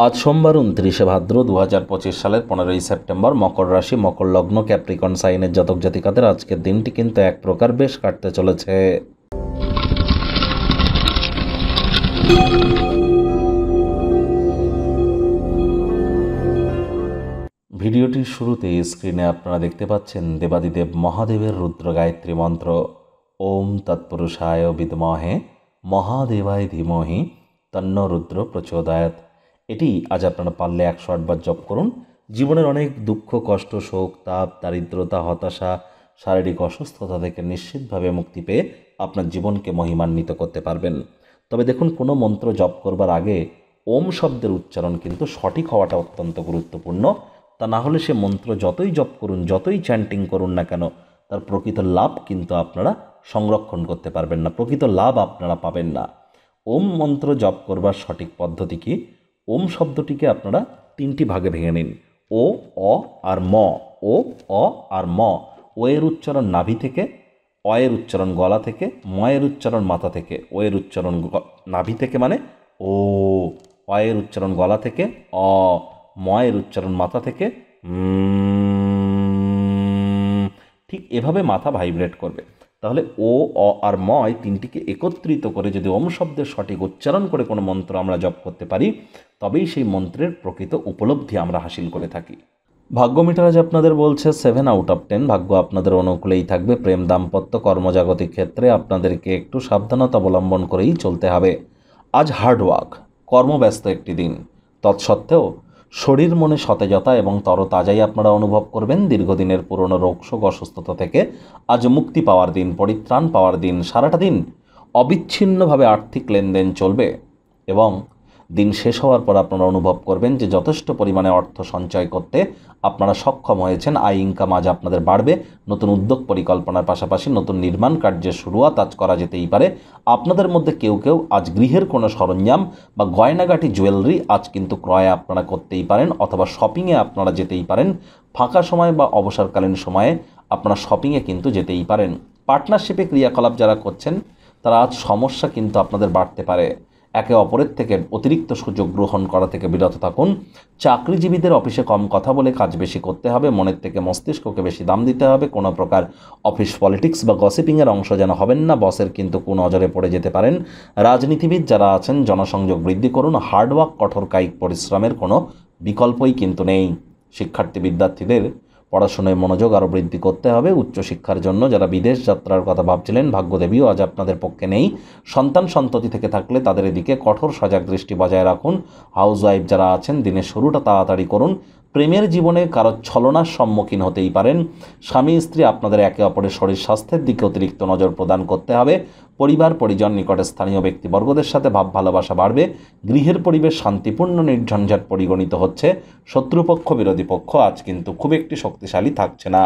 আজ সোমবার 29শে ভাদ্র 2025 সালের 15ই সেপ্টেম্বর। মকর রাশি, মকর লগ্ন, ক্যাপ্রিকন সাইনের জাতক জাতিকাদের আজকের দিনটি কিন্তু এক প্রকার বেশ কাটতে চলেছে। ভিডিওটির শুরুতে স্ক্রিনে আপনারা দেখতে পাচ্ছেন দেবাদিদেব মহাদেবের রুদ্র গায়ত্রী মন্ত্র। ওম তৎপুরুষায় বিদ্মহে মহাদেবায় ধীমহি তন্ন রুদ্র প্রচোদয়াৎ। এটি আজ আপনারা পারলে 108 বার জপ করুন। জীবনের অনেক দুঃখ, কষ্ট, শোক, তাপ, দারিদ্রতা, হতাশা, শারীরিক অসুস্থতা থেকে নিশ্চিতভাবে মুক্তি পেয়ে আপনার জীবনকে মহিমান্বিত করতে পারবেন। তবে দেখুন, কোনো মন্ত্র জপ করবার আগে ওম শব্দের উচ্চারণ কিন্তু সঠিক হওয়াটা অত্যন্ত গুরুত্বপূর্ণ। তা না হলে সে মন্ত্র যতই জপ করুন, যতই চ্যান্টিং করুন না কেন, তার প্রকৃত লাভ কিন্তু আপনারা সংরক্ষণ করতে পারবেন না, প্রকৃত লাভ আপনারা পাবেন না। ওম মন্ত্র জপ করবার সঠিক পদ্ধতি কি? ওম শব্দটিকে আপনারা 3টি ভাগে ভেঙে নিন। ও, অ আর ম। ও, অ আর ম। ও এর উচ্চারণ নাভি থেকে, অ এর উচ্চারণ গলা থেকে, ম এর উচ্চারণ মাথা থেকে। ও এর উচ্চারণ নাভি থেকে মানে ও, অ এর উচ্চারণ গলা থেকে অ, ম এর উচ্চারণ মাথা থেকে ঠিক এভাবে মাথা ভাইব্রেট করবে। তাহলে ও, অ আর ম এই 3টিকে একত্রিত করে যদি ওম শব্দের সঠিক উচ্চারণ করে কোনো মন্ত্র আমরা জপ করতে পারি, তবেই সেই মন্ত্রের প্রকৃত উপলব্ধি আমরা হাসিল করে থাকি। ভাগ্য মিটার আজ আপনাদের বলছে 7 আউট অফ 10। ভাগ্য আপনাদের অনুকূলেই থাকবে। প্রেম, দাম্পত্য, কর্মজাগতিক ক্ষেত্রে আপনাদেরকে একটু সাবধানতা অবলম্বন করেই চলতে হবে। আজ হার্ডওয়ার্ক, কর্মব্যস্ত একটি দিন। তৎসত্ত্বেও শরীর মনে সতেজতা এবং তরতাজাই আপনারা অনুভব করবেন। দীর্ঘদিনের পুরনো রোগশোক, অসুস্থতা থেকে আজ মুক্তি পাওয়ার দিন, পরিত্রাণ পাওয়ার দিন। সারাটা দিন অবিচ্ছিন্নভাবে আর্থিক লেনদেন চলবে এবং দিন শেষ হওয়ার পর আপনারা অনুভব করবেন যে যথেষ্ট পরিমাণে অর্থ সঞ্চয় করতে আপনারা সক্ষম হয়েছেন। আয় ইনকাম আজ আপনাদের বাড়বে। নতুন উদ্যোগ পরিকল্পনার পাশাপাশি নতুন নির্মাণ কার্যের শুরুয়াত আজ করা যেতেই পারে। আপনাদের মধ্যে কেউ কেউ আজ গৃহের কোনো সরঞ্জাম বা গয়নাগাটি, জুয়েলারি আজ কিন্তু ক্রয় আপনারা করতেই পারেন, অথবা শপিংয়ে আপনারা যেতেই পারেন। ফাঁকা সময় বা অবসরকালীন সময়ে আপনারা শপিংয়ে কিন্তু যেতেই পারেন। পার্টনারশিপে ক্রিয়াকলাপ যারা করছেন তারা আজ সমস্যা কিন্তু আপনাদের বাড়তে পারে। একে অপরের থেকে অতিরিক্ত সুযোগ গ্রহণ করা থেকে বিরত থাকুন। চাকরিজীবীদের অফিসে কম কথা বলে কাজ বেশি করতে হবে। মনের থেকে মস্তিষ্ককে বেশি দাম দিতে হবে। কোনো প্রকার অফিস পলিটিক্স বা গসিপিংয়ের অংশ যেন হবেন না। বসের কিন্তু কুনজরে পড়ে যেতে পারেন। রাজনীতিবিদ যারা আছেন জনসংযোগ বৃদ্ধি করুন। হার্ডওয়ার্ক, কঠোর কায়িক পরিশ্রমের কোনো বিকল্পই কিন্তু নেই। শিক্ষার্থী বিদ্যার্থীদের পড়াশোনায় মনোযোগ আরও বৃদ্ধি করতে হবে। উচ্চশিক্ষার জন্য যারা বিদেশ যাত্রার কথা ভাবছিলেন, ভাগ্যদেবীও আজ আপনাদের পক্ষে নেই। সন্তান সন্ততি থেকে থাকলে তাদের এদিকে কঠোর সজাগ দৃষ্টি বজায় রাখুন। হাউসওয়াইফ যারা আছেন দিনের শুরুটা তাড়াতাড়ি করুন। প্রেমের জীবনে কারো ছলনার সম্মুখীন হতেই পারেন। স্বামী স্ত্রী আপনাদের একে অপরের শরীর স্বাস্থ্যের দিকে অতিরিক্ত নজর প্রদান করতে হবে। পরিবার পরিজন, নিকটে স্থানীয় ব্যক্তিবর্গদের সাথে ভাব ভালোবাসা বাড়বে। গৃহের পরিবেশ শান্তিপূর্ণ, নির্ঝঞ্ঝাট পরিগণিত হচ্ছে। শত্রুপক্ষ, বিরোধী পক্ষ আজ কিন্তু খুব একটি শক্তিশালী থাকছে না।